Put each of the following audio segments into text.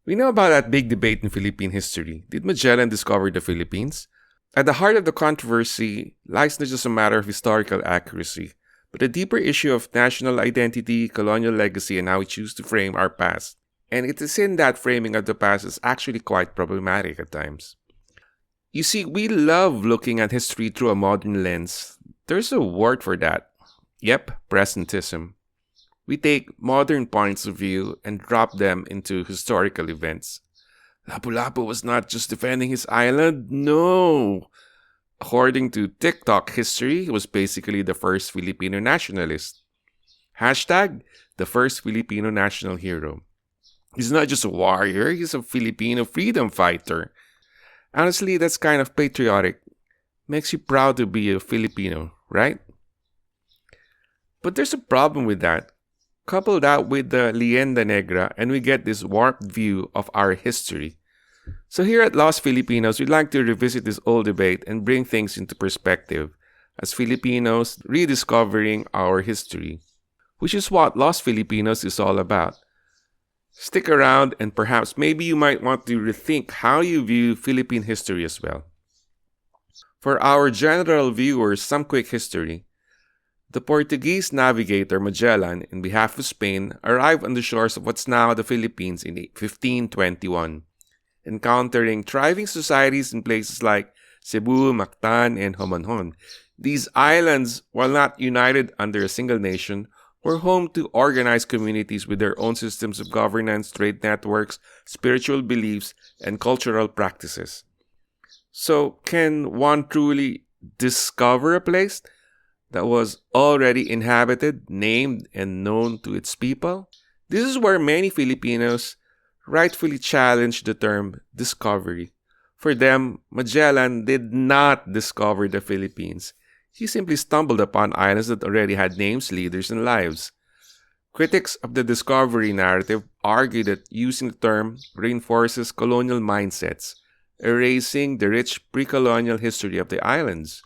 We know about that big debate in Philippine history. Did Magellan discover the Philippines? At the heart of the controversy lies not just a matter of historical accuracy, but a deeper issue of national identity, colonial legacy, and how we choose to frame our past. And it is in that framing of the past is actually quite problematic at times. You see, we love looking at history through a modern lens. There's a word for that. Yep, presentism. We take modern points of view and drop them into historical events. Lapu-Lapu was not just defending his island, no. According to TikTok history, he was basically the first Filipino nationalist. Hashtag, the first Filipino national hero. He's not just a warrior, he's a Filipino freedom fighter. Honestly, that's kind of patriotic. Makes you proud to be a Filipino, right? But there's a problem with that. Couple that with the Leyenda Negra and we get this warped view of our history. So here at Lost Filipinos, we'd like to revisit this old debate and bring things into perspective as Filipinos rediscovering our history, which is what Lost Filipinos is all about. Stick around and perhaps maybe you might want to rethink how you view Philippine history as well. For our general viewers, some quick history. The Portuguese navigator Magellan, in behalf of Spain, arrived on the shores of what's now the Philippines in 1521, encountering thriving societies in places like Cebu, Mactan, and Homonhon. These islands, while not united under a single nation, were home to organized communities with their own systems of governance, trade networks, spiritual beliefs, and cultural practices. So, can one truly discover a place that was already inhabited, named, and known to its people? This is where many Filipinos rightfully challenge the term discovery. For them, Magellan did not discover the Philippines. He simply stumbled upon islands that already had names, leaders, and lives. Critics of the discovery narrative argue that using the term reinforces colonial mindsets, erasing the rich pre-colonial history of the islands.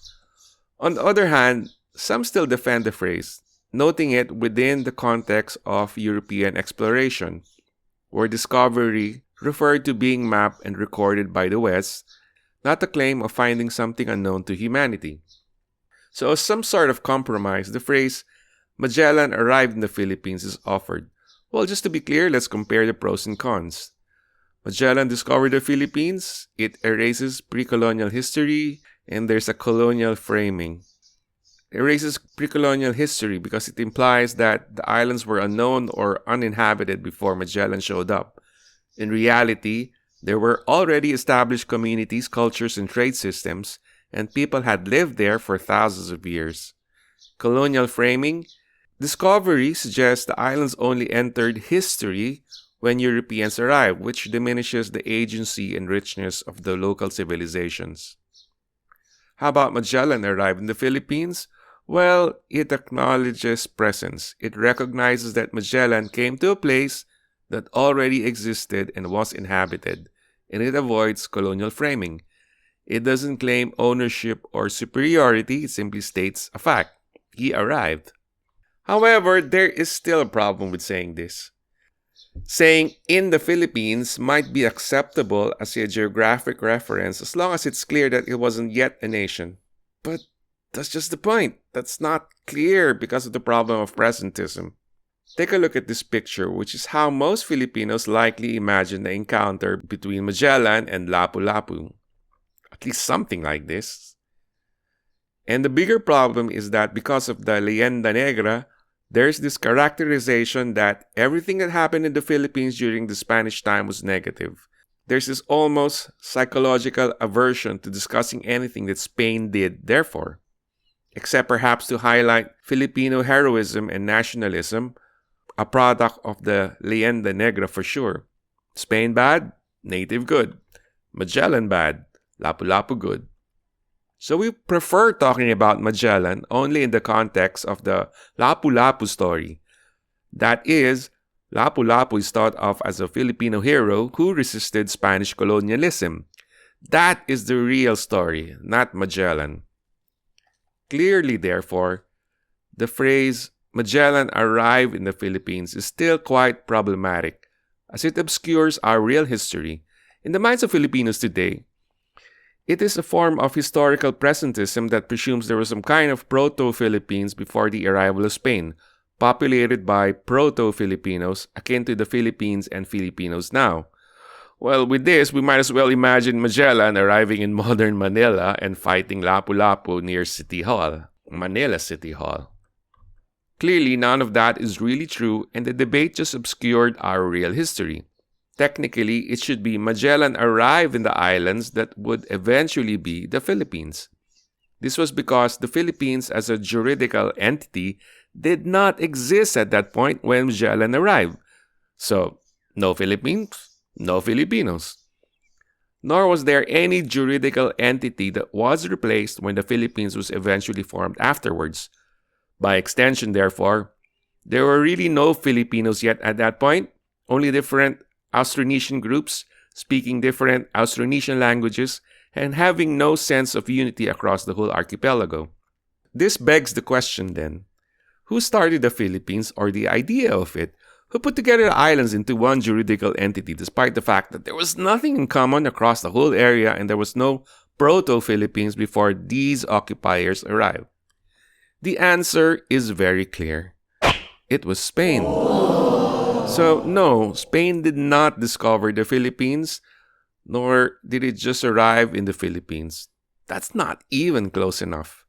On the other hand, some still defend the phrase, noting it within the context of European exploration, where discovery referred to being mapped and recorded by the West, not the claim of finding something unknown to humanity. So as some sort of compromise, the phrase Magellan arrived in the Philippines is offered. Well, just to be clear, let's compare the pros and cons. Magellan discovered the Philippines, it erases pre-colonial history, and there's a colonial framing. Erases pre-colonial history because it implies that the islands were unknown or uninhabited before Magellan showed up. In reality, there were already established communities, cultures, and trade systems, and people had lived there for thousands of years. Colonial framing. Discovery suggests the islands only entered history when Europeans arrived, which diminishes the agency and richness of the local civilizations. How about Magellan arrived in the Philippines? Well, it acknowledges presence. It recognizes that Magellan came to a place that already existed and was inhabited, and it avoids colonial framing. It doesn't claim ownership or superiority, it simply states a fact. He arrived. However, there is still a problem with saying this. Saying in the Philippines might be acceptable as a geographic reference as long as it's clear that it wasn't yet a nation. But that's just the point. That's not clear because of the problem of presentism. Take a look at this picture, which is how most Filipinos likely imagine the encounter between Magellan and Lapu-Lapu. At least something like this. And the bigger problem is that because of the Leyenda Negra, there's this characterization that everything that happened in the Philippines during the Spanish time was negative. There's this almost psychological aversion to discussing anything that Spain did, therefore. Except perhaps to highlight Filipino heroism and nationalism, a product of the Leyenda Negra for sure. Spain bad, native good. Magellan bad, Lapu-Lapu good. So we prefer talking about Magellan only in the context of the Lapu-Lapu story. That is, Lapu-Lapu is thought of as a Filipino hero who resisted Spanish colonialism. That is the real story, not Magellan. Clearly, therefore, the phrase Magellan arrived in the Philippines is still quite problematic, as it obscures our real history. In the minds of Filipinos today, it is a form of historical presentism that presumes there was some kind of proto-Philippines before the arrival of Spain, populated by proto-Filipinos akin to the Philippines and Filipinos now. Well, with this, we might as well imagine Magellan arriving in modern Manila and fighting Lapu-Lapu near City Hall, Manila City Hall. Clearly, none of that is really true, and the debate just obscured our real history. Technically, it should be Magellan arrived in the islands that would eventually be the Philippines. This was because the Philippines as a juridical entity did not exist at that point when Magellan arrived. So, no Philippines, no Filipinos. Nor was there any juridical entity that was replaced when the Philippines was eventually formed afterwards. By extension, therefore, there were really no Filipinos yet at that point, only different Austronesian groups speaking different Austronesian languages and having no sense of unity across the whole archipelago. This begs the question then, who started the Philippines or the idea of it? Who put together the islands into one juridical entity despite the fact that there was nothing in common across the whole area and there was no proto-Philippines before these occupiers arrived? The answer is very clear. It was Spain. So, no, Spain did not discover the Philippines, nor did it just arrive in the Philippines. That's not even close enough.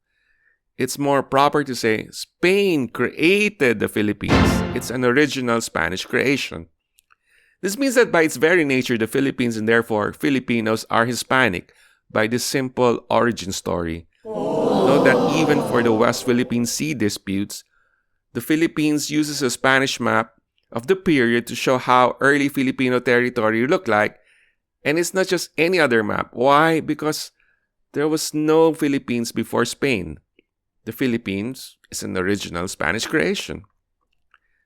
It's more proper to say Spain created the Philippines. It's an original Spanish creation. This means that by its very nature, the Philippines and therefore Filipinos are Hispanic by this simple origin story. Note that even for the West Philippine Sea disputes, the Philippines uses a Spanish map of the period to show how early Filipino territory looked like, and it's not just any other map. Why? Because there was no Philippines before Spain. The Philippines is an original Spanish creation.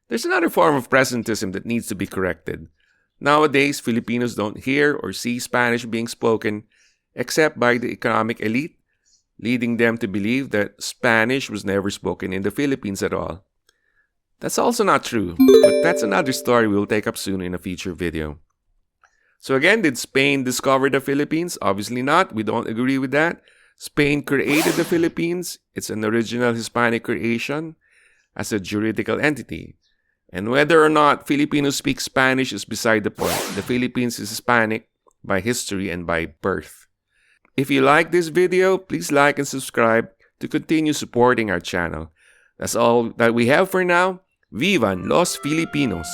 There's another form of presentism that needs to be corrected. Nowadays, Filipinos don't hear or see Spanish being spoken except by the economic elite, leading them to believe that Spanish was never spoken in the Philippines at all. That's also not true, but that's another story we'll take up soon in a future video. So again, did Spain discover the Philippines? Obviously not. We don't agree with that. Spain created the Philippines. It's an original Hispanic creation as a juridical entity. And whether or not Filipinos speak Spanish is beside the point. The Philippines is Hispanic by history and by birth. If you like this video, please like and subscribe to continue supporting our channel. That's all that we have for now. Vivan los Filipinos!